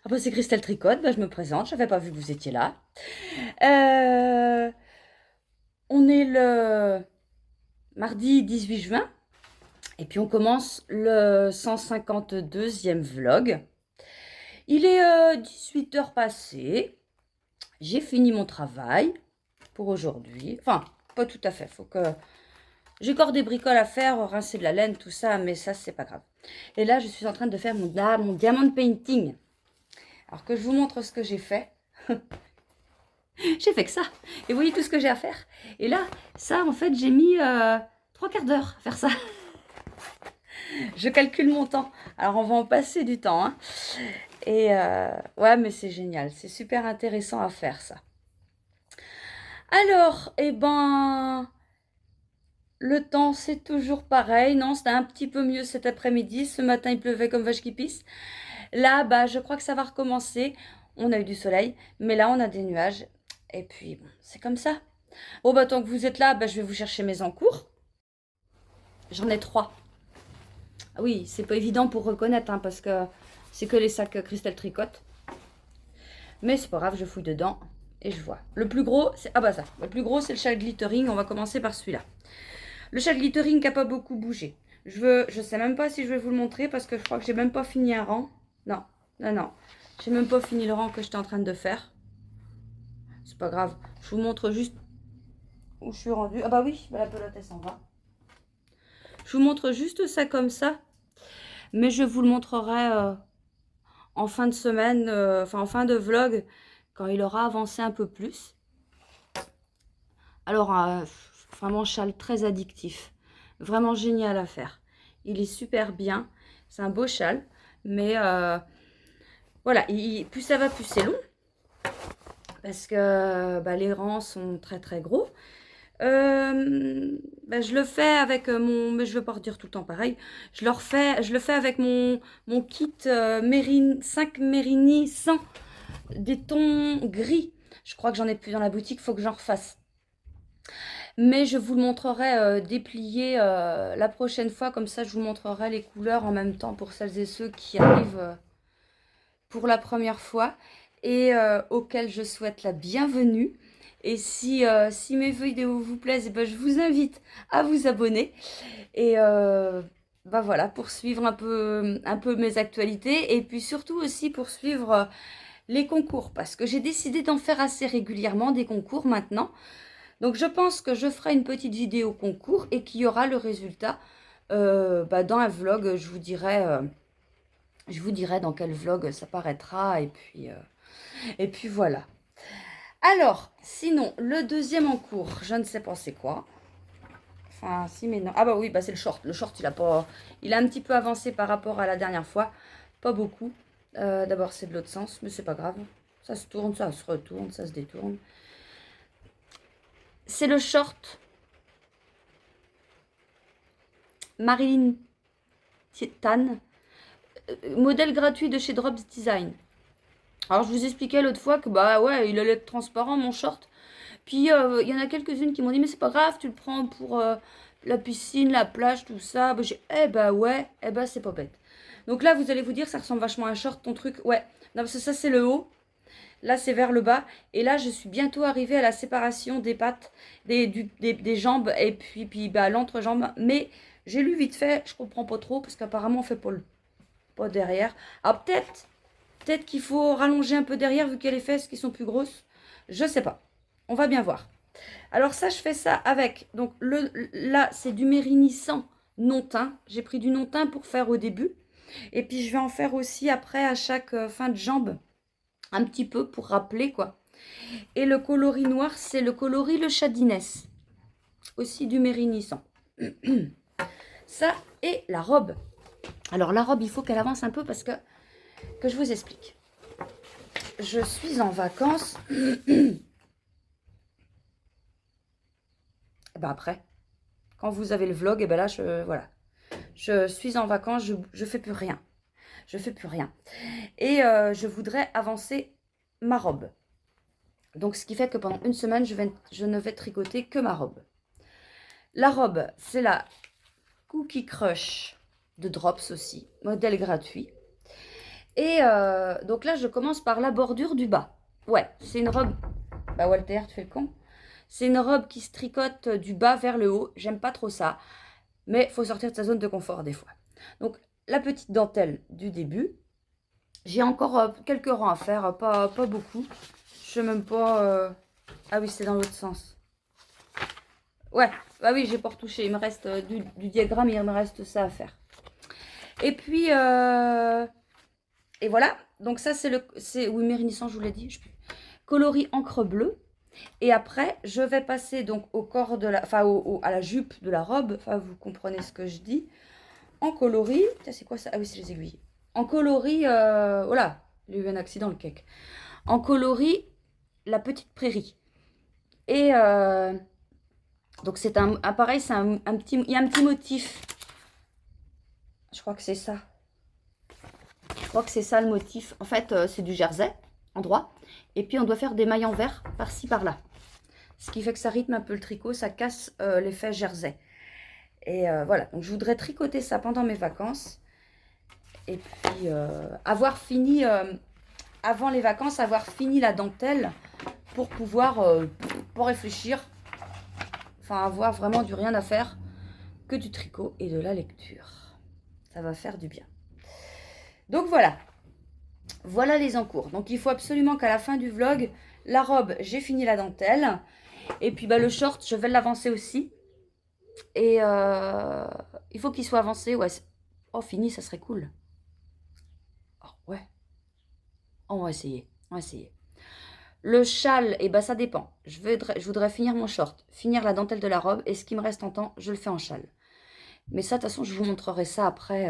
Ah bah c'est Christelle Tricotte, bah je me présente, je n'avais pas vu que vous étiez là. Euh, on est le mardi 18 juin et puis on commence le 152e vlog. Il est 18 heures passées, j'ai fini mon travail pour aujourd'hui. Enfin, pas tout à fait, faut que... J'ai encore des bricoles à faire, rincer de la laine, tout ça, mais ça c'est pas grave. Et là je suis en train de faire mon diamond painting. Alors que je vous montre ce que j'ai fait. J'ai fait que ça. Et vous voyez tout ce que j'ai à faire. Et là, ça, en fait, j'ai mis 3/4 d'heure à faire ça. Je calcule mon temps. Alors, on va en passer du temps. Hein. Et ouais, mais c'est génial. C'est super intéressant à faire, ça. Alors, eh ben, le temps, c'est toujours pareil. Non, c'était un petit peu mieux cet après-midi. Ce matin, il pleuvait comme vache qui pisse. Là, bah, je crois que ça va recommencer. On a eu du soleil, mais là, on a des nuages. Et puis, bon, c'est comme ça. Bon, bah, tant que vous êtes là, bah, je vais vous chercher mes encours. J'en ai 3. Ah oui, c'est pas évident pour reconnaître, hein, parce que c'est que les sacs Christelle Tricotte. Mais c'est pas grave, je fouille dedans et je vois. Le plus gros, c'est... Ah bah ça. Le plus gros, c'est le châle glittering. On va commencer par celui-là. Le châle glittering qui n'a pas beaucoup bougé. Je sais même pas si je vais vous le montrer parce que je crois que j'ai même pas fini un rang. Non, non, non. J'ai même pas fini le rang que j'étais en train de faire. C'est pas grave. Je vous montre juste où je suis rendue. Ah bah oui, bah la pelote, elle s'en va. Je vous montre juste ça comme ça. Mais je vous le montrerai en fin de semaine, enfin en fin de vlog, quand il aura avancé un peu plus. Alors, vraiment, châle très addictif. Vraiment génial à faire. Il est super bien. C'est un beau châle. Mais voilà, plus ça va, plus c'est long. Parce que bah, les rangs sont très très gros. Bah, je le fais avec mon... Mais je ne veux pas redire tout le temps pareil. Je le fais avec mon kit 5 Mérini 100. Des tons gris. Je crois que j'en ai plus dans la boutique, il faut que j'en refasse. Mais je vous le montrerai déplié la prochaine fois. Comme ça, je vous montrerai les couleurs en même temps pour celles et ceux qui arrivent pour la première fois et auxquels je souhaite la bienvenue. Et si mes vidéos vous plaisent, eh ben, je vous invite à vous abonner. Et bah voilà, pour suivre un peu mes actualités. Et puis surtout aussi pour suivre les concours. Parce que j'ai décidé d'en faire assez régulièrement des concours maintenant. Donc je pense que je ferai une petite vidéo concours et qu'il y aura le résultat bah, dans un vlog. Je vous dirai dans quel vlog ça paraîtra. Et puis voilà. Alors, sinon, le deuxième en cours, je ne sais pas c'est quoi. Enfin, si, mais non. Ah bah oui, bah c'est le short. Le short, il a un petit peu avancé par rapport à la dernière fois. Pas beaucoup. D'abord, c'est de l'autre sens, mais c'est pas grave. Ça se tourne, ça se retourne, ça se détourne. C'est le short Marilyn Tan, modèle gratuit de chez Drops Design. Alors, je vous expliquais l'autre fois que, bah ouais, il allait être transparent, mon short. Puis, il y en a quelques-unes qui m'ont dit, mais c'est pas grave, tu le prends pour la piscine, la plage, tout ça. Bah, eh bah ouais, eh bah c'est pas bête. Donc là, vous allez vous dire, ça ressemble vachement à un short, ton truc. Ouais, non, parce que ça, c'est le haut. Là, c'est vers le bas. Et là, je suis bientôt arrivée à la séparation des pattes, des jambes et puis bah, l'entrejambe. Mais j'ai lu vite fait, je comprends pas trop, parce qu'apparemment, on fait pas derrière. Alors, peut-être qu'il faut rallonger un peu derrière, vu qu'il y a les fesses qui sont plus grosses. Je sais pas. On va bien voir. Alors ça, je fais ça avec, donc là, c'est du Mérini sans non teint. J'ai pris du non teint pour faire au début. Et puis, je vais en faire aussi après à chaque fin de jambe. Un petit peu pour rappeler, quoi. Et le coloris noir, c'est le coloris Le Chadiness. Aussi du Mérini sans. Ça et la robe. Alors, la robe, il faut qu'elle avance un peu parce que je vous explique. Je suis en vacances. Et ben après, quand vous avez le vlog, et ben là, voilà. Je suis en vacances, je fais plus rien. Je fais plus rien. Et je voudrais avancer ma robe. Donc, ce qui fait que pendant une semaine, je ne vais tricoter que ma robe. La robe, c'est la Cookie Crush de Drops aussi, modèle gratuit. Et donc là, je commence par la bordure du bas. Ouais, c'est une robe... Bah Walter, tu fais le con. C'est une robe qui se tricote du bas vers le haut. J'aime pas trop ça. Mais il faut sortir de sa zone de confort des fois. Donc, la petite dentelle du début. J'ai encore quelques rangs à faire, pas beaucoup. Je sais même pas... Ah oui, c'est dans l'autre sens. Ouais, bah oui, j'ai pas retouché. Il me reste du diagramme, il me reste ça à faire. Et puis... Et voilà. Donc ça, c'est le... Oui, Mérissant, je vous l'ai dit. Je... Coloris encre bleue. Et après, je vais passer donc au corps de la... Enfin, à la jupe de la robe. Enfin, vous comprenez ce que je dis. En coloris... C'est quoi ça? Ah oui, c'est les aiguilles. En coloris... Voilà. Il y a eu un accident, le cake. En coloris, la petite prairie. Et... Donc c'est pareil, c'est un petit... Il y a un petit motif. Je crois que c'est ça. Je crois que c'est ça le motif. En fait, c'est du jersey, en droit. Et puis, on doit faire des mailles en vert par-ci, par-là. Ce qui fait que ça rythme un peu le tricot, ça casse l'effet jersey. Et voilà, donc je voudrais tricoter ça pendant mes vacances. Et puis, avoir fini, avant les vacances, avoir fini la dentelle pour pouvoir pas réfléchir. Enfin, avoir vraiment du rien à faire que du tricot et de la lecture. Ça va faire du bien. Donc voilà. Voilà les encours. Donc il faut absolument qu'à la fin du vlog, la robe, j'ai fini la dentelle. Et puis bah, le short, je vais l'avancer aussi. Et il faut qu'il soit avancé. Ouais. Oh, fini, ça serait cool. Oh, ouais. Oh, on va essayer. On va essayer. Le châle, et bah ça dépend. Je voudrais finir mon short, finir la dentelle de la robe. Et ce qui me reste en temps, je le fais en châle. Mais ça, de toute façon, je vous montrerai ça après,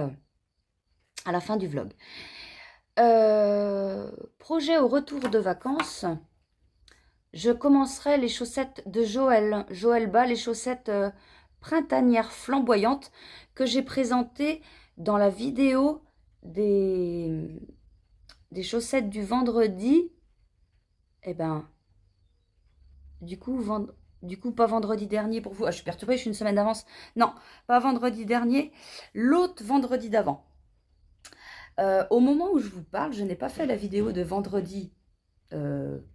à la fin du vlog. Projet au retour de vacances. Je commencerai les chaussettes de Joël Bas, les chaussettes printanières flamboyantes que j'ai présentées dans la vidéo des chaussettes du vendredi. Eh ben, du coup, pas vendredi dernier pour vous. Ah, je suis perturbée, je suis une semaine d'avance. Non, pas vendredi dernier, l'autre vendredi d'avant. Au moment où je vous parle, je n'ai pas fait la vidéo de vendredi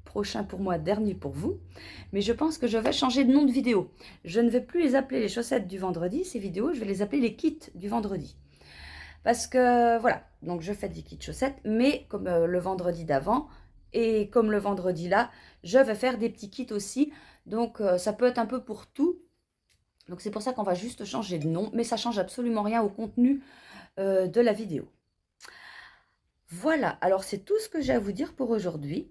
prochain pour moi, dernier pour vous, mais je pense que je vais changer de nom de vidéo. Je ne vais plus les appeler les chaussettes du vendredi, ces vidéos, je vais les appeler les kits du vendredi. Parce que, voilà, donc je fais des kits chaussettes, mais comme le vendredi d'avant, et comme le vendredi là, je vais faire des petits kits aussi, donc ça peut être un peu pour tout. Donc c'est pour ça qu'on va juste changer de nom, mais ça change absolument rien au contenu de la vidéo. Voilà, alors c'est tout ce que j'ai à vous dire pour aujourd'hui.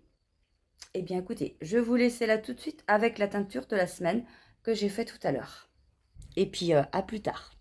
Eh bien écoutez, je vais vous laisser là tout de suite avec la teinture de la semaine que j'ai fait tout à l'heure. Et puis à plus tard.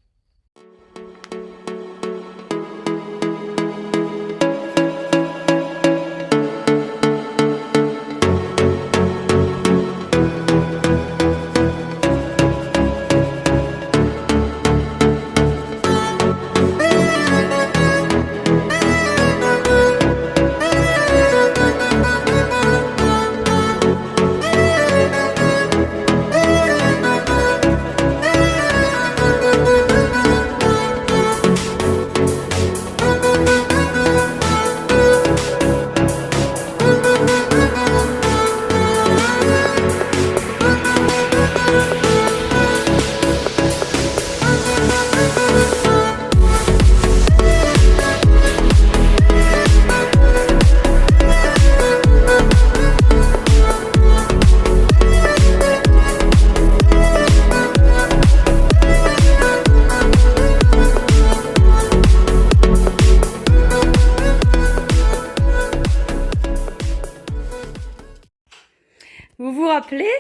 Vous vous rappelez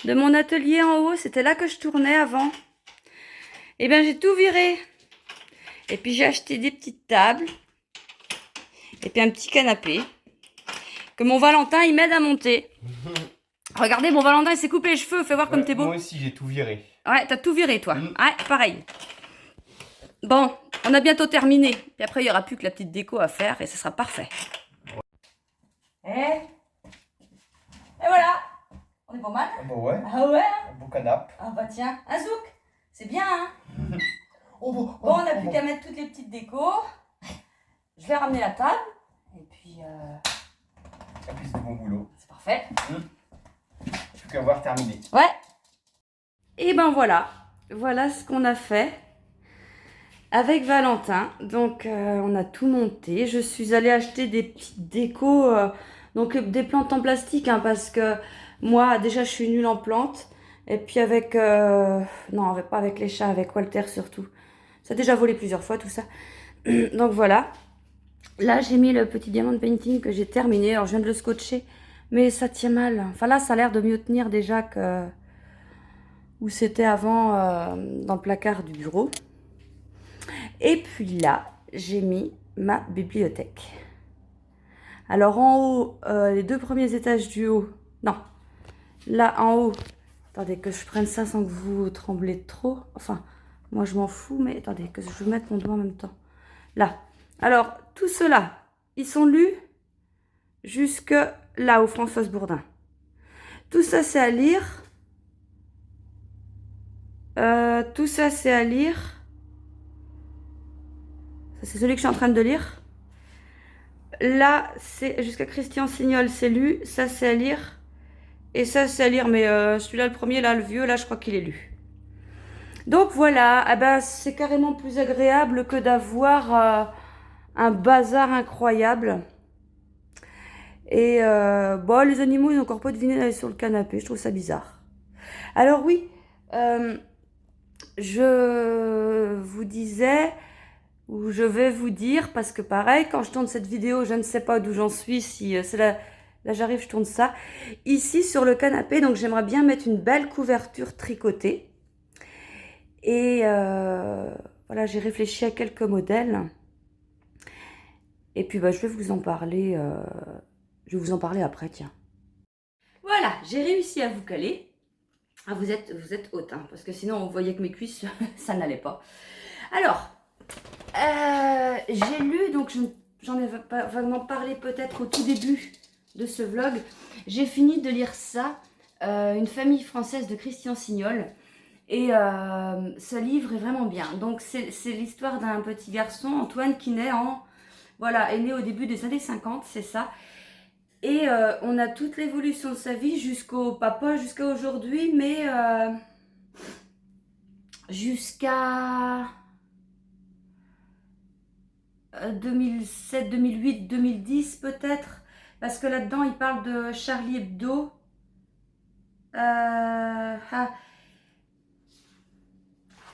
de mon atelier en haut? C'était là que je tournais avant. Eh bien, j'ai tout viré. Et puis, j'ai acheté des petites tables. Et puis, un petit canapé. Que mon Valentin, il m'aide à monter. Regardez, mon Valentin, il s'est coupé les cheveux. Fais voir comme t'es beau. Moi aussi, j'ai tout viré. Ouais, t'as tout viré, toi. Ouais, pareil. Bon, on a bientôt terminé. Puis après, il n'y aura plus que la petite déco à faire. Et ce sera parfait. Et voilà. On est pas mal. Ah bah ouais. Ah ouais. Un beau canapé. Ah bah tiens, un zouk. C'est bien, hein. Oh, Bon, on n'a plus qu'à mettre toutes les petites décos. je vais ramener la table. Et puis c'est du bon boulot. c'est parfait. Plus qu'à voir terminé. Ouais. Et ben voilà. Voilà ce qu'on a fait avec Valentin. Donc on a tout monté. Je suis allée acheter des petites décos, donc des plantes en plastique, hein, parce que moi déjà je suis nulle en plantes. Et puis avec non, pas avec les chats, avec Walter surtout. Ça a déjà volé plusieurs fois tout ça. Donc voilà. Là j'ai mis le petit diamant painting que j'ai terminé. Alors je viens de le scotcher, mais ça tient mal. Enfin là ça a l'air de mieux tenir déjà que où c'était avant dans le placard du bureau. Et puis là, j'ai mis ma bibliothèque. Alors en haut, les 2 premiers étages du haut, non, là en haut, attendez que je prenne ça sans que vous tremblez trop. Enfin, moi je m'en fous, mais attendez que je mette mon doigt en même temps. Là. Alors, tout cela, ils sont lus jusque là où Françoise Bourdin. Tout ça, c'est à lire. Tout ça, c'est à lire. C'est celui que je suis en train de lire. Là, c'est jusqu'à Christian Signol, c'est lu. Ça, c'est à lire. Et ça, c'est à lire. Mais celui-là, le premier, là, le vieux, là, je crois qu'il est lu. Donc voilà, eh ben, c'est carrément plus agréable que d'avoir un bazar incroyable. Et bon, les animaux, ils ont encore pas deviné d'aller sur le canapé. Je trouve ça bizarre. Alors oui, je vous disais... où je vais vous dire, parce que pareil, quand je tourne cette vidéo, je ne sais pas d'où j'en suis, si c'est là, j'arrive, je tourne ça, ici sur le canapé, donc j'aimerais bien mettre une belle couverture tricotée, et voilà, j'ai réfléchi à quelques modèles, et puis bah, je vais vous en parler, après, tiens. Voilà, j'ai réussi à vous caler. Ah, vous êtes haute, hein, parce que sinon on voyait que mes cuisses, ça n'allait pas. Alors, j'ai lu, donc j'en ai vaguement parlé peut-être au tout début de ce vlog. J'ai fini de lire ça, Une famille française de Christian Signol. Et ce livre est vraiment bien. Donc c'est l'histoire d'un petit garçon, Antoine, qui naît est né au début des années 50, c'est ça. Et on a toute l'évolution de sa vie jusqu'au papa, jusqu'à aujourd'hui, mais jusqu'à 2007, 2008, 2010 peut-être, parce que là-dedans il parle de Charlie Hebdo.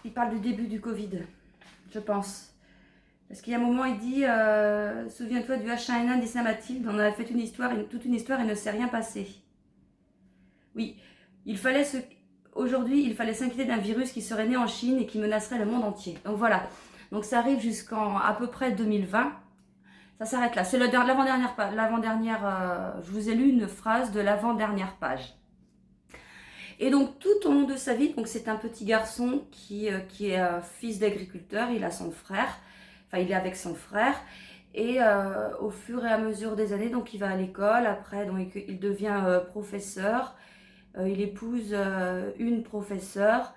Il parle du début du Covid, je pense. Parce qu'il y a un moment, il dit souviens-toi du H1N1 d'Issa Mathilde, on a fait toute une histoire et ne s'est rien passé. Oui, aujourd'hui, il fallait s'inquiéter d'un virus qui serait né en Chine et qui menacerait le monde entier. Donc voilà. Donc ça arrive jusqu'en à peu près 2020. Ça s'arrête là. C'est l'avant-dernière page. Je vous ai lu une phrase de l'avant-dernière page. Et donc tout au long de sa vie, donc c'est un petit garçon qui est fils d'agriculteur. Il a son frère. Enfin, il est avec son frère. Et au fur et à mesure des années, donc il va à l'école. Après, donc, il devient professeur. Il épouse une professeure.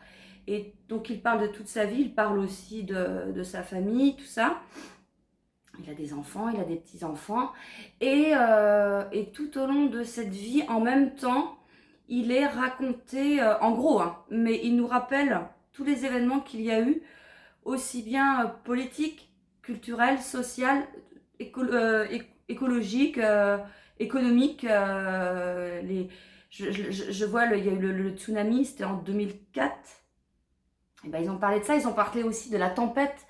Et donc il parle de toute sa vie. Il parle aussi de sa famille, tout ça. Il a des enfants, il a des petits-enfants. Et tout au long de cette vie, en même temps, il est raconté, en gros, hein, mais il nous rappelle tous les événements qu'il y a eu, aussi bien politiques, culturels, sociaux, écologiques, économiques. Je vois, il y a eu le tsunami, c'était en 2004. Et ben, ils ont parlé de ça, ils ont parlé aussi de la tempête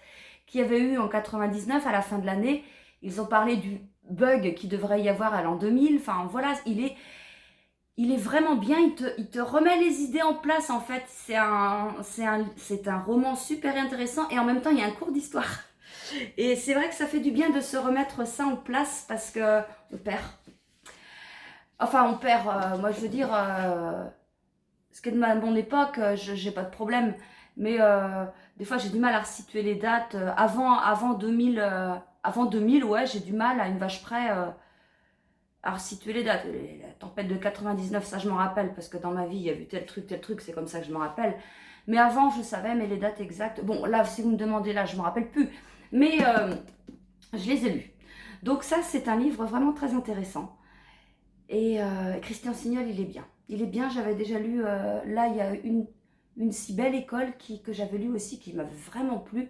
qu'il y avait eu en 99 à la fin de l'année. Ils ont parlé du bug qui devrait y avoir à l'an 2000. Enfin voilà, il est vraiment bien, il te remet les idées en place en fait. C'est un roman super intéressant et en même temps il y a un cours d'histoire. Et c'est vrai que ça fait du bien de se remettre ça en place parce que on perd. Enfin on perd, moi je veux dire, ce qui est de mon époque, j'ai pas de problème. Mais des fois, j'ai du mal à resituer les dates. Avant 2000, ouais, j'ai du mal à une vache près à resituer les dates. La tempête de 99, ça, je m'en rappelle, parce que dans ma vie, il y a eu tel truc, c'est comme ça que je m'en rappelle. Mais avant, je savais, mais les dates exactes... Bon, là, si vous me demandez, là, je ne me rappelle plus. Mais Je les ai lus. Donc ça, c'est un livre vraiment très intéressant. Et Christian Signol, il est bien. Il est bien, j'avais déjà lu, là, il y a une si belle école que j'avais lu aussi, qui m'avait vraiment plu.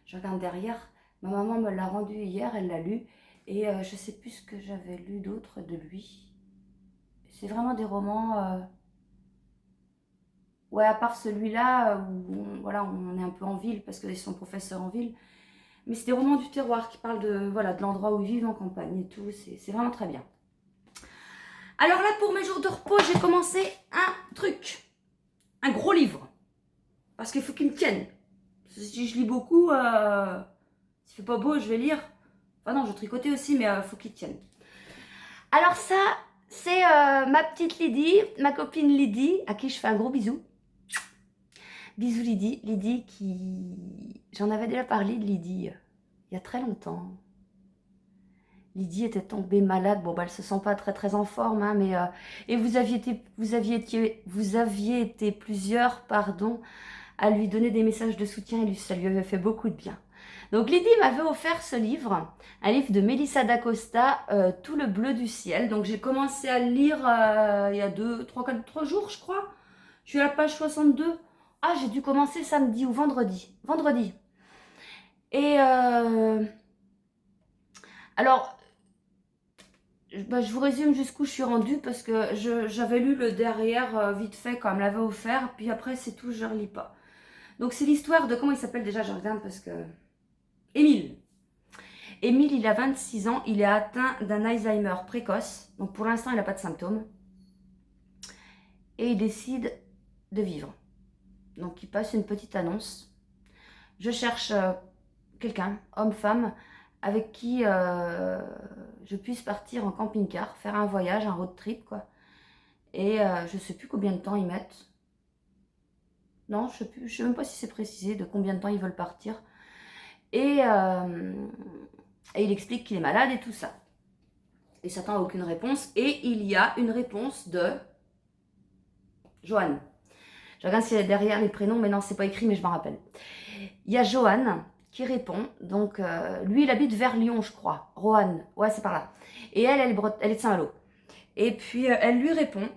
Je regarde derrière, ma maman me l'a rendu hier, elle l'a lu. Et je sais plus ce que j'avais lu d'autre de lui. C'est vraiment des romans... ouais, à part celui-là, où voilà, on est un peu en ville, parce qu'ils sont professeurs en ville. Mais c'est des romans du terroir qui parlent de, voilà, de l'endroit où ils vivent en campagne et tout. C'est vraiment très bien. Alors là, pour mes jours de repos, j'ai commencé un truc. Un gros livre. Parce qu'il faut qu'il me tienne. Si je lis beaucoup, s'il fait pas beau, je vais lire. Enfin non, je tricotais aussi, mais il faut qu'il tienne. Alors ça, c'est ma petite Lydie, ma copine Lydie, à qui je fais un gros bisou. Bisous Lydie. Lydie qui... J'en avais déjà parlé de Lydie il y a très longtemps. Lydie était tombée malade. Bon, bah, elle se sent pas très en forme, hein, mais... et vous aviez été plusieurs, pardon, à lui donner des messages de soutien et ça lui avait fait beaucoup de bien. Donc Lydie m'avait offert ce livre, un livre de Melissa d'Acosta, Tout le bleu du ciel. Donc j'ai commencé à le lire il y a 3 jours, je crois. Je suis à la page 62. Ah, j'ai dû commencer samedi ou vendredi. Vendredi. Et alors, bah, je vous résume jusqu'où je suis rendue parce que j'avais lu le derrière vite fait quand elle me l'avait offert. Puis après, c'est tout, je ne relis pas. Donc c'est l'histoire de, comment il s'appelle déjà, je regarde parce que... Émile. Émile, il a 26 ans, il est atteint d'un Alzheimer précoce. Donc pour l'instant, il n'a pas de symptômes. Et il décide de vivre. Donc il passe une petite annonce. Je cherche quelqu'un, homme, femme, avec qui je puisse partir en camping-car, faire un voyage, un road trip, quoi. Et je ne sais plus combien de temps ils mettent. Non, je ne sais même pas si c'est précisé de combien de temps ils veulent partir. Et il explique qu'il est malade et tout ça. Il s'attend à aucune réponse. Et il y a une réponse de Johan. Je regarde s'il y a derrière les prénoms, mais non, c'est pas écrit, mais je m'en rappelle. Il y a Johan qui répond. Donc, lui, il habite vers Lyon, je crois. Rohan, ouais, c'est par là. Et elle est de Saint-Malo. Et puis, elle lui répond.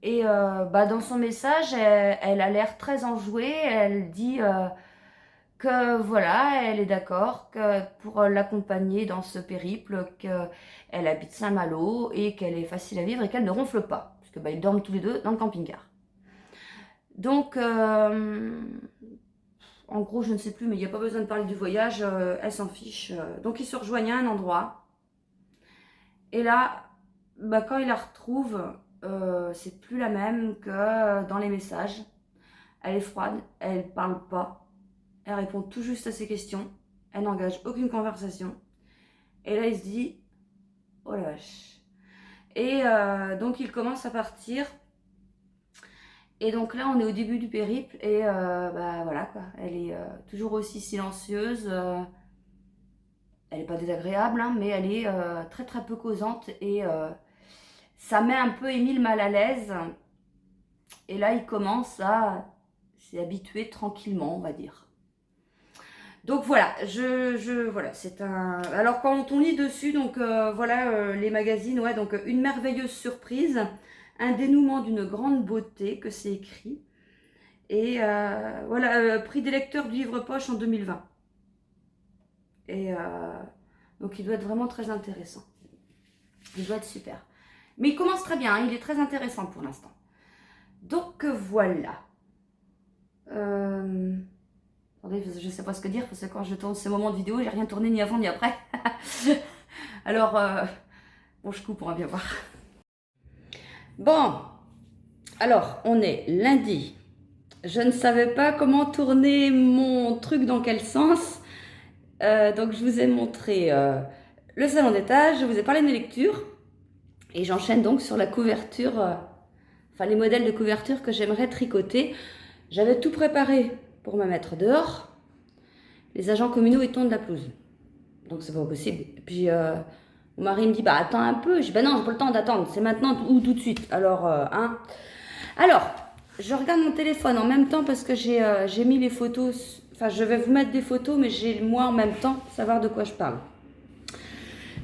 Et bah, dans son message, elle a l'air très enjouée. Elle dit que voilà, elle est d'accord que pour l'accompagner dans ce périple, qu'elle habite Saint-Malo et qu'elle est facile à vivre et qu'elle ne ronfle pas. Parce que bah, ils dorment tous les deux dans le camping-car. Donc, en gros, je ne sais plus, mais il n'y a pas besoin de parler du voyage, elle s'en fiche. Donc, ils se rejoignent à un endroit. Et là, bah, quand il la retrouve, c'est plus la même que dans les messages. Elle est froide, elle parle pas, elle répond tout juste à ses questions, elle n'engage aucune conversation. Et là, il se dit, oh la vache. Et donc, il commence à partir. Et donc là, on est au début du périple et bah voilà quoi. Elle est toujours aussi silencieuse. Elle n'est pas désagréable, hein, mais elle est très peu causante et ça met un peu Émile mal à l'aise. Et là, il commence à s'y habituer tranquillement, on va dire. Donc voilà, voilà, c'est un... Alors quand on lit dessus, donc voilà les magazines, ouais, donc une merveilleuse surprise, un dénouement d'une grande beauté, que c'est écrit. Et voilà, prix des lecteurs du livre poche en 2020. Et donc il doit être vraiment très intéressant. Il doit être super. Mais il commence très bien, hein, il est très intéressant pour l'instant. Donc voilà. Attendez, je ne sais pas ce que dire, parce que quand je tourne ce moment de vidéo, j'ai rien tourné ni avant ni après. Alors, bon, je coupe, on va bien voir. Bon, alors, on est lundi. Je ne savais pas comment tourner mon truc, dans quel sens. Donc, je vous ai montré le salon d'étage, je vous ai parlé de mes lectures. Et j'enchaîne donc sur la couverture, enfin les modèles de couverture que j'aimerais tricoter. J'avais tout préparé pour me mettre dehors. Les agents communaux, ils tondent la pelouse. Donc, c'est pas possible. Et puis, mon mari me dit, bah attends un peu. Je dis, bah non, j'ai pas le temps d'attendre. C'est maintenant ou tout de suite. Alors, hein. Alors, je regarde mon téléphone en même temps parce que j'ai mis les photos. Enfin, je vais vous mettre des photos, mais j'ai moi en même temps savoir de quoi je parle.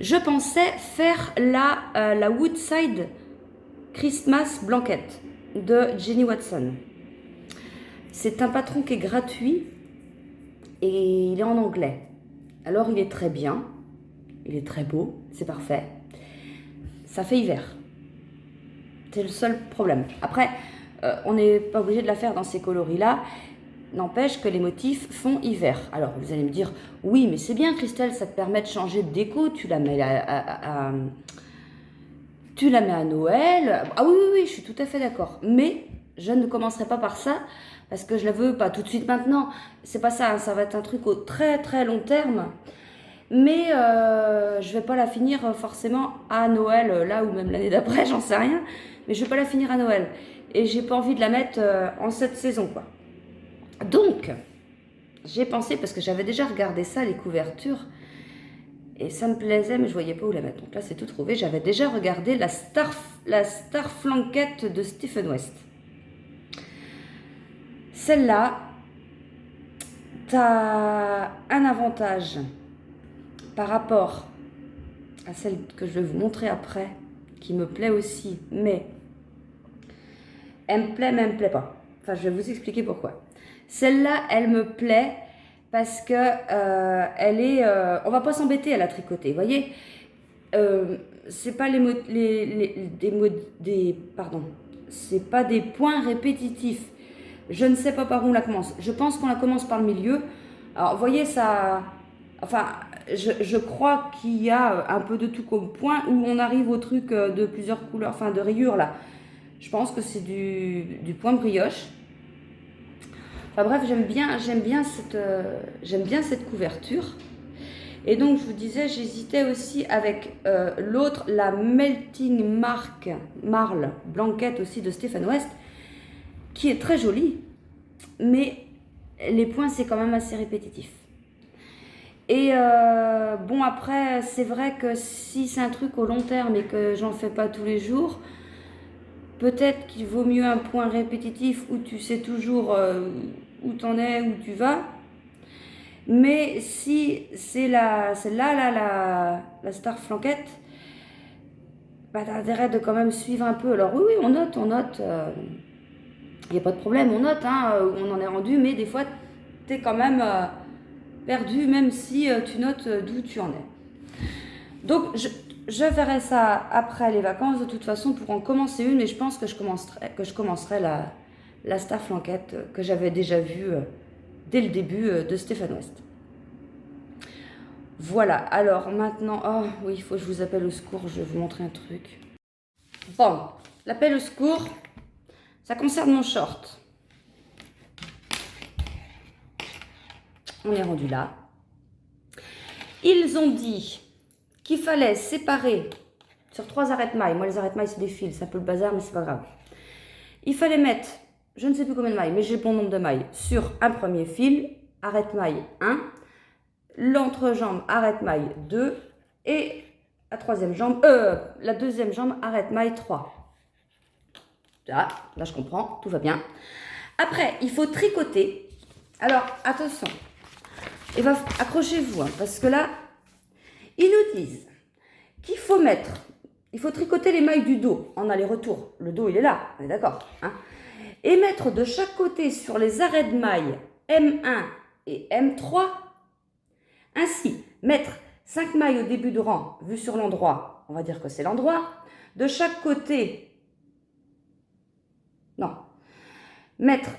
Je pensais faire la Woodside Christmas Blanket de Jenny Watson. C'est un patron qui est gratuit et il est en anglais. Alors il est très bien, il est très beau, c'est parfait. Ça fait hiver. C'est le seul problème. Après, on n'est pas obligé de la faire dans ces coloris-là. N'empêche que les motifs font hiver. Alors vous allez me dire, oui, mais c'est bien Christelle, ça te permet de changer de déco, tu la mets à Noël. Ah oui, oui, oui, je suis tout à fait d'accord. Mais je ne commencerai pas par ça, parce que je la veux pas tout de suite maintenant. C'est pas ça, hein, ça va être un truc au très très long terme. Mais je vais pas la finir forcément à Noël, là ou même l'année d'après, j'en sais rien. Mais je vais pas la finir à Noël. Et j'ai pas envie de la mettre en cette saison, quoi. Donc, j'ai pensé, parce que j'avais déjà regardé ça, les couvertures, et ça me plaisait, mais je voyais pas où la mettre. Donc là, c'est tout trouvé. J'avais déjà regardé la Star Flanquette de Stephen West. Celle-là, t'as un avantage par rapport à celle que je vais vous montrer après, qui me plaît aussi, mais elle me plaît, mais elle me plaît pas. Enfin, je vais vous expliquer pourquoi. Celle-là, elle me plaît parce que elle est, on va pas s'embêter à la tricoter, vous voyez. C'est pas c'est pas des points répétitifs. Je ne sais pas par où on la commence. Je pense qu'on la commence par le milieu. Alors, vous voyez, ça, enfin, je crois qu'il y a un peu de tout comme point où on arrive au truc de plusieurs couleurs, enfin de rayures là. Je pense que c'est du point brioche. Enfin bref, j'aime bien cette couverture. Et donc je vous disais, j'hésitais aussi avec l'autre, la Melting Marl Blanquette aussi de Stephen West, qui est très jolie, mais les points c'est quand même assez répétitif. Et bon après, c'est vrai que si c'est un truc au long terme et que j'en fais pas tous les jours, peut-être qu'il vaut mieux un point répétitif où tu sais toujours où t'en es, où tu vas. Mais si c'est la Star Flanquette, bah, t'as intérêt de quand même suivre un peu. Alors oui, on note. Il n'y a pas de problème, on note, hein, on en est rendu, mais des fois, t'es quand même perdu, même si tu notes d'où tu en es. Donc, je ferai ça après les vacances, de toute façon, pour en commencer une, mais je pense que je commencerai la Star Flanquette que j'avais déjà vue dès le début de Stephen West. Voilà, alors maintenant, oh oui, il faut que je vous appelle au secours, je vais vous montrer un truc. Bon, l'appel au secours, ça concerne mon short. On est rendu là. Ils ont dit qu'il fallait séparer sur 3 arrêtes-mailles. Moi, les arrêtes-mailles, c'est des fils, c'est un peu le bazar, mais c'est pas grave. Il fallait mettre, je ne sais plus combien de mailles, mais j'ai le bon nombre de mailles, sur un premier fil, arrête-maille 1, l'entrejambe arrête-maille 2 et la deuxième jambe arrête-maille 3. Là, je comprends, tout va bien. Après, il faut tricoter. Alors, attention, et ben, accrochez-vous, hein, parce que là, ils nous disent qu'il faut tricoter les mailles du dos en aller-retour. Le dos, il est là, on est d'accord, hein, et mettre de chaque côté sur les arrêts de mailles M1 et M3. Ainsi, mettre 5 mailles au début de rang, vu sur l'endroit, on va dire que c'est l'endroit. De chaque côté, non, mettre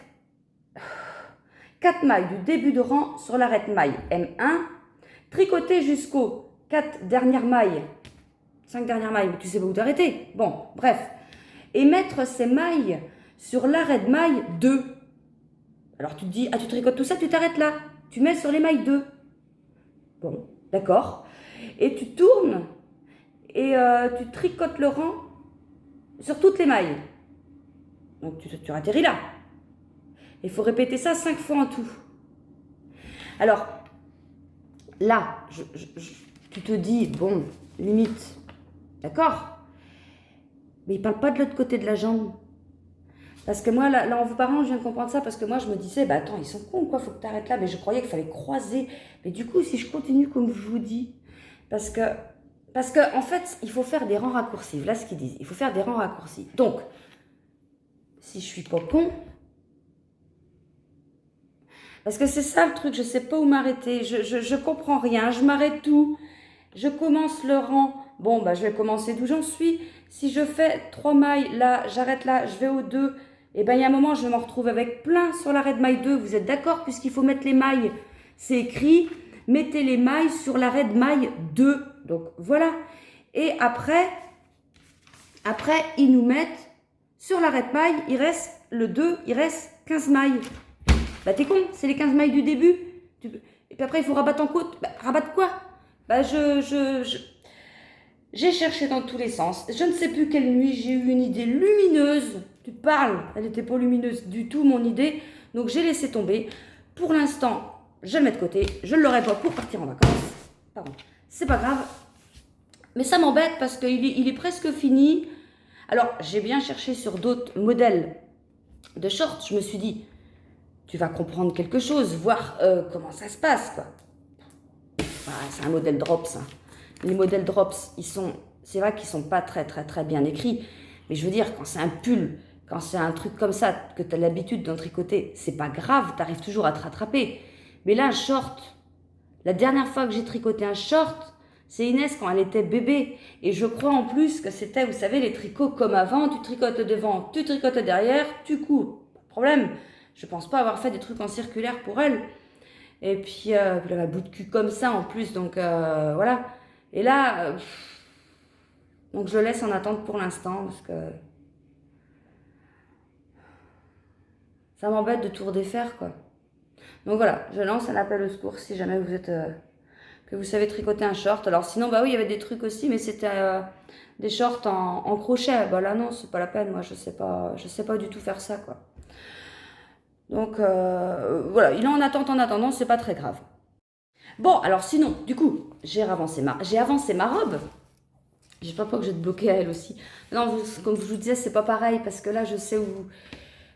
4 mailles du début de rang sur l'arrêt de maille M1, tricoter jusqu'aux 4 dernières mailles, 5 dernières mailles, mais tu sais pas où t'arrêter. Bon, bref. Et mettre ces mailles sur l'arrêt de maille 2. Alors tu te dis, ah tu tricotes tout ça, tu t'arrêtes là. Tu mets sur les mailles 2. Bon, d'accord. Et tu tournes et tu tricotes le rang sur toutes les mailles. Donc tu atterris là. Il faut répéter ça 5 fois en tout. Alors, là, tu te dis, bon, limite, d'accord, mais il ne parle pas de l'autre côté de la jambe. Parce que moi, là en vous parlant, je viens de comprendre ça, parce que moi, je me disais, bah attends, ils sont cons, quoi, faut que tu arrêtes là. Mais je croyais qu'il fallait croiser. Mais du coup, si je continue comme je vous dis, parce que Parce qu'en fait, il faut faire des rangs raccourcis. Voilà ce qu'ils disent. Il faut faire des rangs raccourcis. Donc, si je suis pas con... Parce que c'est ça le truc, je sais pas où m'arrêter. Je comprends rien, je m'arrête tout. Je commence le rang. Bon, bah, je vais commencer d'où j'en suis. Si je fais 3 mailles, là, j'arrête là, je vais au 2. Et bien, il y a un moment, je me retrouve avec plein sur l'arrêt de maille 2. Vous êtes d'accord? Puisqu'il faut mettre les mailles. C'est écrit, mettez les mailles sur l'arrêt de maille 2. Donc, voilà. Et après, ils nous mettent sur l'arrêt de maille, il reste le 2, il reste 15 mailles. Bah, t'es con, c'est les 15 mailles du début. Et puis après, il faut rabattre en côte. Bah, rabattre quoi? Bah, j'ai cherché dans tous les sens. Je ne sais plus quelle nuit, j'ai eu une idée lumineuse. Tu parles, elle n'était pas lumineuse du tout, mon idée. Donc, j'ai laissé tomber. Pour l'instant, je le mets de côté. Je ne l'aurai pas pour partir en vacances. Pardon. C'est pas grave. Mais ça m'embête parce qu'il est presque fini. Alors, j'ai bien cherché sur d'autres modèles de shorts. Je me suis dit, tu vas comprendre quelque chose, voir comment ça se passe, quoi. C'est un modèle drops. Hein. Les modèles drops, c'est vrai qu'ils sont pas très, très, très bien écrits. Mais je veux dire, quand c'est un pull, quand c'est un truc comme ça, que tu as l'habitude d'en tricoter, c'est pas grave, tu arrives toujours à te rattraper. Mais là, un short, la dernière fois que j'ai tricoté un short, c'est Inès quand elle était bébé. Et je crois en plus que c'était, vous savez, les tricots comme avant. Tu tricotes devant, tu tricotes derrière, tu couds. Pas de problème. Je pense pas avoir fait des trucs en circulaire pour elle. Et puis, elle a un bout de cul comme ça en plus. Donc, voilà. Et là, donc je le laisse en attente pour l'instant. Parce que ça m'embête de tout redéfaire, quoi. Donc voilà, je lance un appel au secours si jamais vous êtes... que vous savez tricoter un short. Alors sinon, bah oui, il y avait des trucs aussi, mais c'était des shorts en crochet. Bah là, non, c'est pas la peine. Moi, je sais pas du tout faire ça, quoi. Donc, voilà, il est en attendant, c'est pas très grave. Bon, alors sinon, du coup, j'ai avancé ma robe. J'espère pas que je vais te bloquer à elle aussi. Non, comme je vous disais, c'est pas pareil, parce que là, je sais où...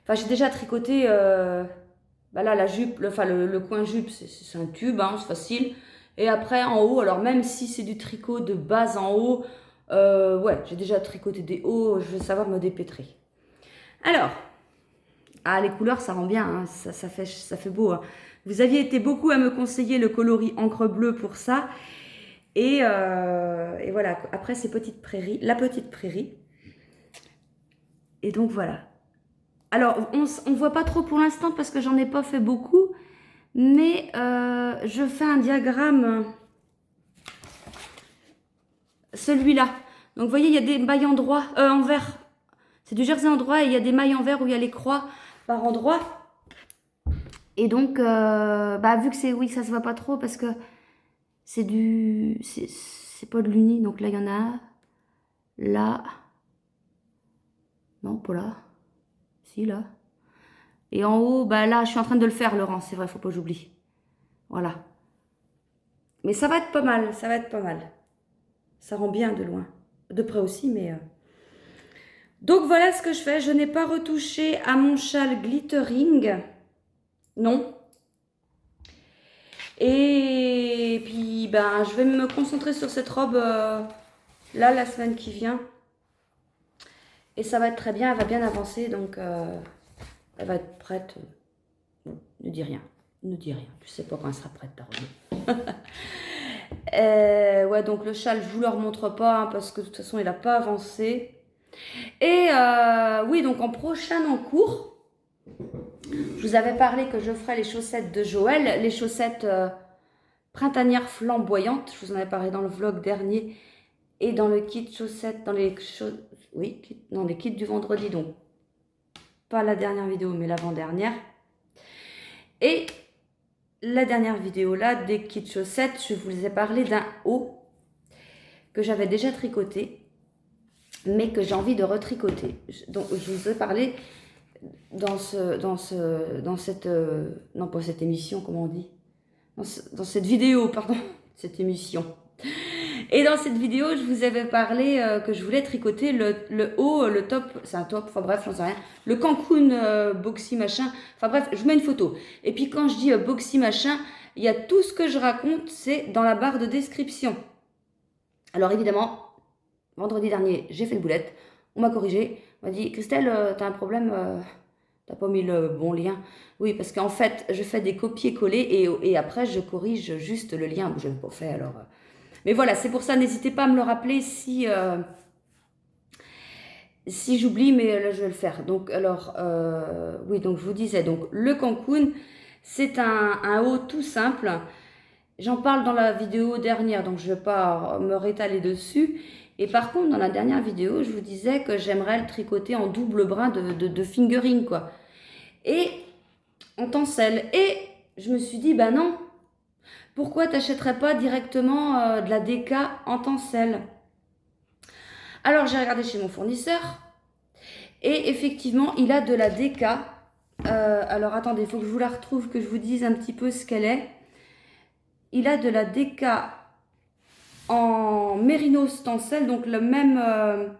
Enfin, j'ai déjà tricoté... bah là, la jupe, le coin jupe, c'est un tube, hein, c'est facile. Et après, en haut, alors même si c'est du tricot de base en haut, ouais, j'ai déjà tricoté des hauts, je vais savoir me dépêtrer. Alors, les couleurs, ça rend bien, hein, ça fait beau. Hein. Vous aviez été beaucoup à me conseiller le coloris encre bleue pour ça. Et voilà, après ces petites prairies, la petite prairie. Et donc voilà. Alors, on ne voit pas trop pour l'instant parce que j'en ai pas fait beaucoup. Mais je fais un diagramme, celui-là. Donc, vous voyez, il y a des mailles en vert. C'est du jersey endroit et il y a des mailles en vert où il y a les croix par endroit. Et donc, bah, vu que c'est, oui, ça se voit pas trop parce que c'est c'est pas de l'uni. Donc là, il y en a là. Non, pas là. Si, là. Et en haut, bah là, je suis en train de le faire, Laurent. C'est vrai, faut pas que j'oublie. Voilà. Mais ça va être pas mal, ça va être pas mal. Ça rend bien de loin. De près aussi, mais... Donc voilà ce que je fais. Je n'ai pas retouché à mon châle glittering. Non. Et puis, ben, je vais me concentrer sur cette robe là, la semaine qui vient. Et ça va être très bien, elle va bien avancer, donc elle va être prête. Bon, ne dis rien, ne dis rien. Tu sais pas quand elle sera prête, ta robe. Ouais, donc le châle, je vous le remontre pas, hein, parce que de toute façon, il n'a pas avancé. Et oui, donc en prochain en cours, je vous avais parlé que je ferais les chaussettes de Joël, les chaussettes printanières flamboyantes. Je vous en avais parlé dans le vlog dernier. Et dans le kit chaussettes, dans les les kits du vendredi, donc pas la dernière vidéo, mais l'avant-dernière. Et la dernière vidéo là, des kits chaussettes, je vous ai parlé d'un haut que j'avais déjà tricoté, mais que j'ai envie de retricoter. Donc je vous ai parlé dans cette non pas cette émission, comment on dit, dans cette vidéo, pardon, cette émission. Et dans cette vidéo, je vous avais parlé que je voulais tricoter le haut, le top, c'est un top, enfin bref, j'en sais rien, le Cancun boxy machin, enfin bref, je vous mets une photo. Et puis quand je dis boxy machin, il y a tout ce que je raconte, c'est dans la barre de description. Alors évidemment, vendredi dernier, j'ai fait une boulette. On m'a corrigé. On m'a dit, Christelle, t'as un problème, t'as pas mis le bon lien. Oui, parce qu'en fait, je fais des copier-coller et après, je corrige juste le lien. Je n'ai pas fait alors. Mais voilà, c'est pour ça, n'hésitez pas à me le rappeler si j'oublie, mais là, je vais le faire. Donc, alors, oui, donc je vous disais, donc le Cancun, c'est un haut tout simple. J'en parle dans la vidéo dernière, donc je ne vais pas me rétaler dessus. Et par contre, dans la dernière vidéo, je vous disais que j'aimerais le tricoter en double brin de fingering, quoi. Et en tencelle. Et je me suis dit, bah non, pourquoi t'achèterais pas directement de la DK en tencelle? Alors, j'ai regardé chez mon fournisseur. Et effectivement, il a de la DK. Alors, attendez, il faut que je vous la retrouve, que je vous dise un petit peu ce qu'elle est. Il a de la DK en mérinos tencelle, donc la même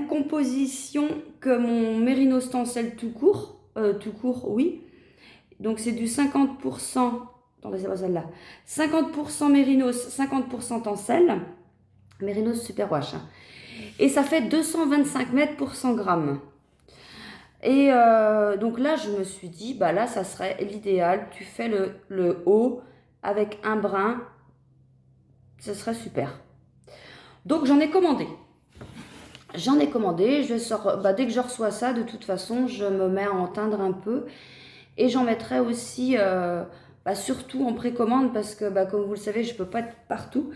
composition que mon mérinos tencelle tout court, oui. Donc c'est du 50%, attendez, c'est pas celle-là, 50% mérinos, 50% tencelle, mérinos super wash. Et ça fait 225 mètres pour 100 grammes. Et donc là, je me suis dit, bah là, ça serait l'idéal. Tu fais le haut avec un brin. Ce serait super. Donc, j'en ai commandé. Je sors, bah, dès que je reçois ça, de toute façon, je me mets à en teindre un peu. Et j'en mettrai aussi, bah, surtout en précommande, parce que, bah, comme vous le savez, je ne peux pas être partout.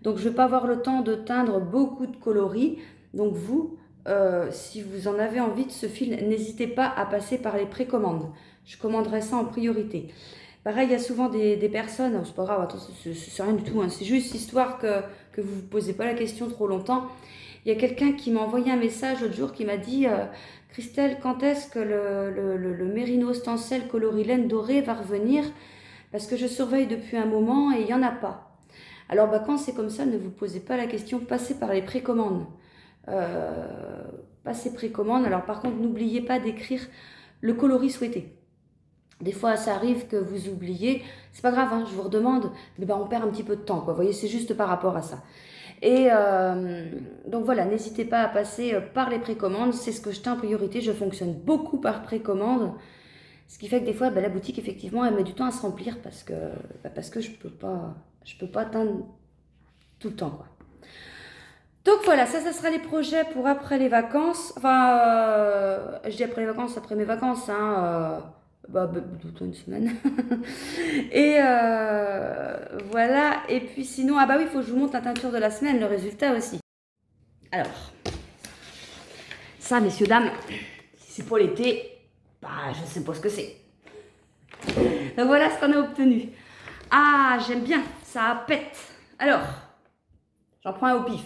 Donc, je ne vais pas avoir le temps de teindre beaucoup de coloris. Donc, vous, si vous en avez envie de ce fil, n'hésitez pas à passer par les précommandes. Je commanderai ça en priorité. Pareil, il y a souvent des personnes, c'est pas grave, attends, c'est rien du tout, hein, c'est juste histoire que vous ne vous posez pas la question trop longtemps. Il y a quelqu'un qui m'a envoyé un message l'autre jour qui m'a dit Christelle, quand est-ce que le mérinos tencelle colorilène doré va revenir? Parce que je surveille depuis un moment et il n'y en a pas. Alors bah, quand c'est comme ça, ne vous posez pas la question, passez par les précommandes. Passez précommande. Alors par contre, n'oubliez pas d'écrire le coloris souhaité. Des fois, ça arrive que vous oubliez. C'est pas grave, hein, je vous redemande. Mais ben, on perd un petit peu de temps, quoi. Vous voyez, c'est juste par rapport à ça. Et donc voilà, n'hésitez pas à passer par les précommandes. C'est ce que je tiens en priorité. Je fonctionne beaucoup par précommande. Ce qui fait que des fois, ben, la boutique, effectivement, elle met du temps à se remplir parce que je peux pas atteindre tout le temps, quoi. Donc voilà, ça sera les projets pour après les vacances. Enfin, je dis après les vacances, après mes vacances, hein. Plutôt une semaine. Et voilà. Et puis sinon, ah bah oui, il faut que je vous montre la teinture de la semaine, le résultat aussi. Alors, ça, messieurs, dames, si c'est pas l'été, bah je sais pas ce que c'est. Donc voilà ce qu'on a obtenu. Ah, j'aime bien, ça pète. Alors, j'en prends un au pif.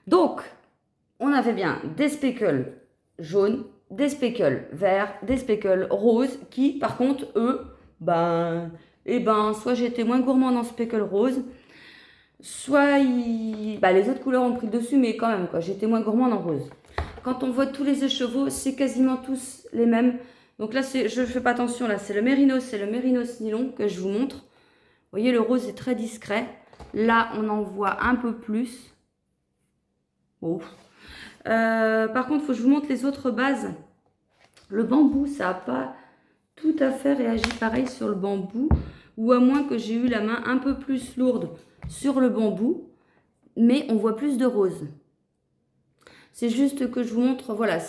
Donc, on avait bien des speckles jaunes, des speckles verts, des speckles roses, qui, par contre, eux, soit j'étais moins gourmande en speckle rose, soit les autres couleurs ont pris le dessus, mais quand même, quoi, j'étais moins gourmande en rose. Quand on voit tous les écheveaux, c'est quasiment tous les mêmes. Donc là, je ne fais pas attention, là, c'est le mérinos nylon que je vous montre. Vous voyez, le rose est très discret. Là, on en voit un peu plus. Oh. Par contre, il faut que je vous montre les autres bases. Le bambou, ça n'a pas tout à fait réagi pareil sur le bambou, ou à moins que j'ai eu la main un peu plus lourde sur le bambou, mais on voit plus de rose. C'est juste que je vous montre, voilà,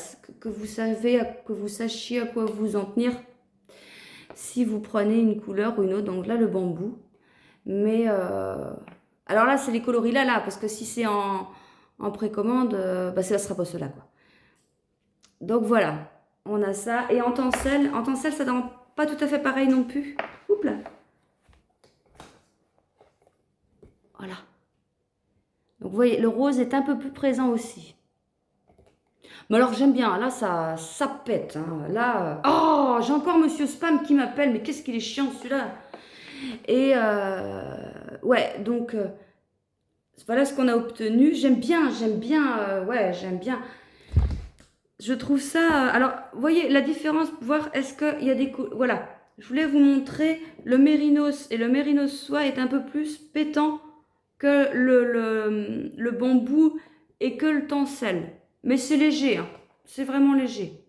que vous sachiez à quoi vous en tenir si vous prenez une couleur ou une autre. Donc là, le bambou. Mais alors là, c'est les coloris là, parce que si c'est en précommande, ça sera pas cela, quoi. Donc voilà, on a ça. Et en tencelle, ça ne rend pas tout à fait pareil non plus. Oups là. Voilà. Donc vous voyez, le rose est un peu plus présent aussi. Mais alors j'aime bien, là ça pète. Hein. Là, oh, j'ai encore Monsieur Spam qui m'appelle, mais qu'est-ce qu'il est chiant celui-là. Et ouais, donc voilà ce qu'on a obtenu. J'aime bien, ouais, j'aime bien. Je trouve ça... alors, vous voyez la différence, voir est-ce qu'il y a des... voilà, je voulais vous montrer le mérinos. Et le mérinos soie est un peu plus pétant que le bambou et que le tencel. Mais c'est léger, hein. C'est vraiment léger.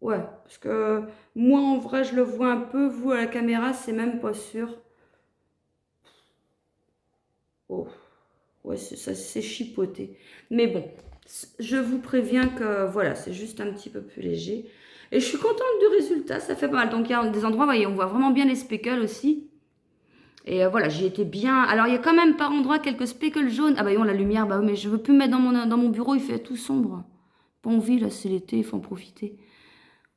Ouais, parce que moi en vrai je le vois un peu, vous à la caméra c'est même pas sûr. Oh, ouais, ça c'est chipoté. Mais bon, je vous préviens que voilà, c'est juste un petit peu plus léger. Et je suis contente du résultat, ça fait pas mal. Donc il y a des endroits, vous voyez, on voit vraiment bien les speckles aussi. Et voilà, j'y étais bien. Alors, il y a quand même par endroits quelques speckles jaunes. Ah bah, la lumière, bah oui, mais je veux plus me mettre dans mon bureau, il fait tout sombre. Pas envie, là, c'est l'été, il faut en profiter.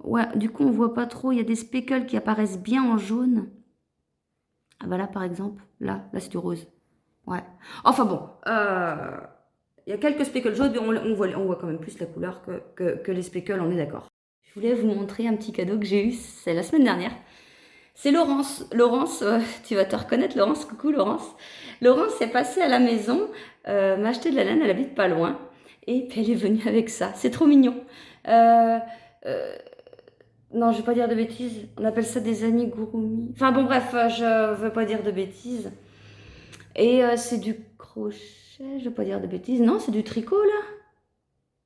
Ouais, du coup, on voit pas trop. Il y a des speckles qui apparaissent bien en jaune. Ah bah là, par exemple, là c'est du rose. Ouais. Enfin bon, il y a quelques speckles jaunes, mais on voit quand même plus la couleur que les speckles, on est d'accord. Je voulais vous montrer un petit cadeau que j'ai eu, c'est la semaine dernière. C'est Laurence. Laurence, tu vas te reconnaître, Laurence. Coucou, Laurence. Laurence est passée à la maison, m'a acheté de la laine, elle habite pas loin. Et puis elle est venue avec ça. C'est trop mignon. Non, je vais pas dire de bêtises. On appelle ça des amigurumi. Enfin bon, bref, je veux pas dire de bêtises. Et c'est du crochet, je vais pas dire de bêtises. Non, c'est du tricot, là.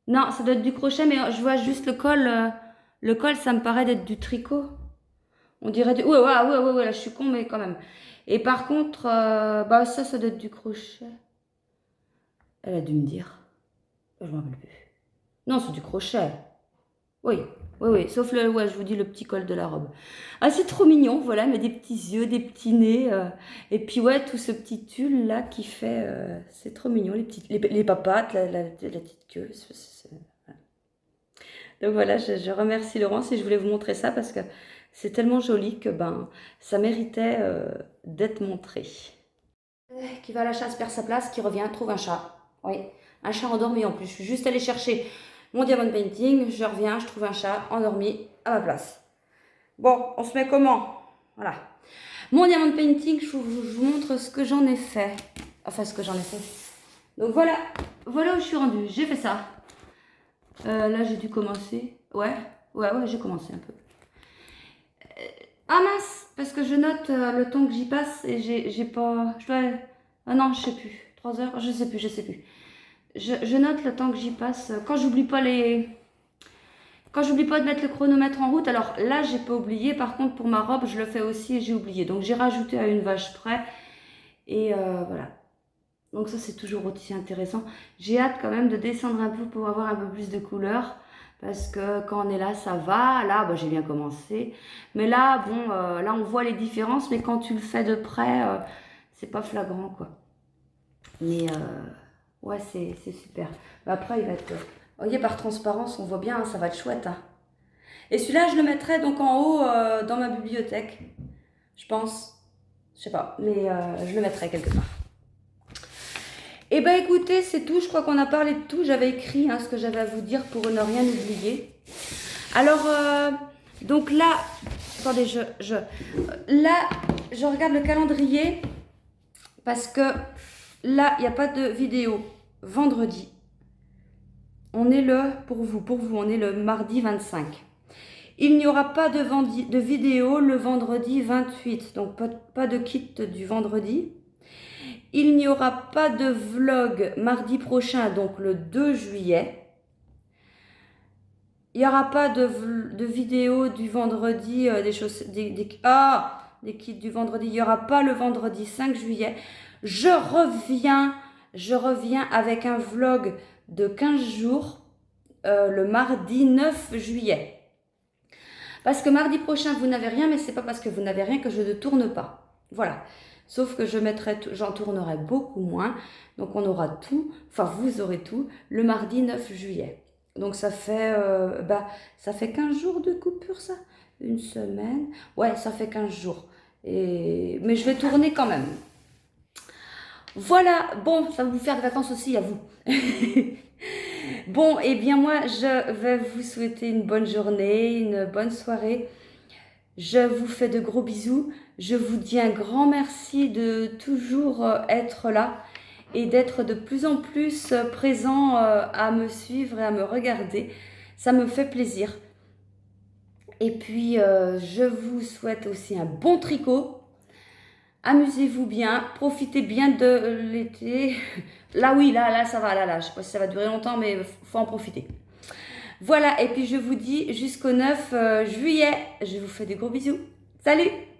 Non, ça doit être du crochet, mais je vois juste le col. Le col, ça me paraît d'être du tricot. On dirait du... Ouais, là, je suis con, mais quand même. Et par contre, bah ça doit être du crochet. Elle a dû me dire. Je me rappelle plus. Non, c'est du crochet. Oui, sauf ouais, je vous dis le petit col de la robe. Ah, c'est trop mignon, voilà, mais des petits yeux, des petits nez. Et puis, ouais, tout ce petit tulle là qui fait... c'est trop mignon, les papates, la petite queue. Voilà. Donc voilà, je remercie Laurence et je voulais vous montrer ça parce que c'est tellement joli que ben ça méritait d'être montré. Qui va à la chasse perd sa place, qui revient trouve un chat. Oui, un chat endormi en plus. Je suis juste allée chercher mon diamond painting, je reviens, je trouve un chat endormi à ma place. Bon, on se met comment? Voilà. Mon diamond painting, je vous montre ce que j'en ai fait. Enfin, ce que j'en ai fait. Donc voilà où je suis rendue. J'ai fait ça. Là, j'ai dû commencer. Ouais, j'ai commencé un peu. Ah mince, parce que je note le temps que j'y passe et j'ai pas... Ah non, je sais plus. 3 heures, je sais plus. Je note le temps que j'y passe. Quand j'oublie pas de mettre le chronomètre en route, alors là, j'ai pas oublié. Par contre, pour ma robe, je le fais aussi et j'ai oublié. Donc, j'ai rajouté à une vache près. Et voilà. Donc, ça, c'est toujours aussi intéressant. J'ai hâte quand même de descendre un peu pour avoir un peu plus de couleurs. Parce que quand on est là, ça va. Là, bah, j'ai bien commencé. Mais là, bon, là, on voit les différences. Mais quand tu le fais de près, c'est pas flagrant, quoi. Mais, ouais, c'est super. Bah, après, il va être... Vous voyez, par transparence, on voit bien, hein, ça va être chouette. Hein. Et celui-là, je le mettrai donc en haut dans ma bibliothèque. Je pense. Je sais pas, mais je le mettrai quelque part. Et ben écoutez, c'est tout. Je crois qu'on a parlé de tout. J'avais écrit ce que j'avais à vous dire pour ne rien oublier. Alors, donc là, attendez, là, je regarde le calendrier parce que là, il n'y a pas de vidéo. Vendredi. On est pour vous, on est le mardi 25. Il n'y aura pas de vidéo le vendredi 28, donc pas de kit du vendredi. Il n'y aura pas de vlog mardi prochain, donc le 2 juillet. Il n'y aura pas de vidéo du vendredi, des kits du vendredi. Il n'y aura pas le vendredi 5 juillet. Je reviens avec un vlog de 15 jours le mardi 9 juillet. Parce que mardi prochain, vous n'avez rien, mais c'est pas parce que vous n'avez rien que je ne tourne pas. Voilà. Sauf que j'en tournerai beaucoup moins. Donc on aura tout, enfin vous aurez tout, le mardi 9 juillet. Donc ça fait 15 jours de coupure ça. Une semaine. Ouais, ça fait 15 jours. Mais je vais tourner quand même. Voilà, bon, ça va vous faire des vacances aussi à vous. Bon, et bien moi, je vais vous souhaiter une bonne journée, une bonne soirée. Je vous fais de gros bisous. Je vous dis un grand merci de toujours être là et d'être de plus en plus présent à me suivre et à me regarder. Ça me fait plaisir. Et puis, je vous souhaite aussi un bon tricot. Amusez-vous bien, profitez bien de l'été. Là, oui, là, ça va, là. Je sais pas si ça va durer longtemps, mais faut en profiter. Voilà, et puis je vous dis jusqu'au 9 juillet. Je vous fais des gros bisous. Salut!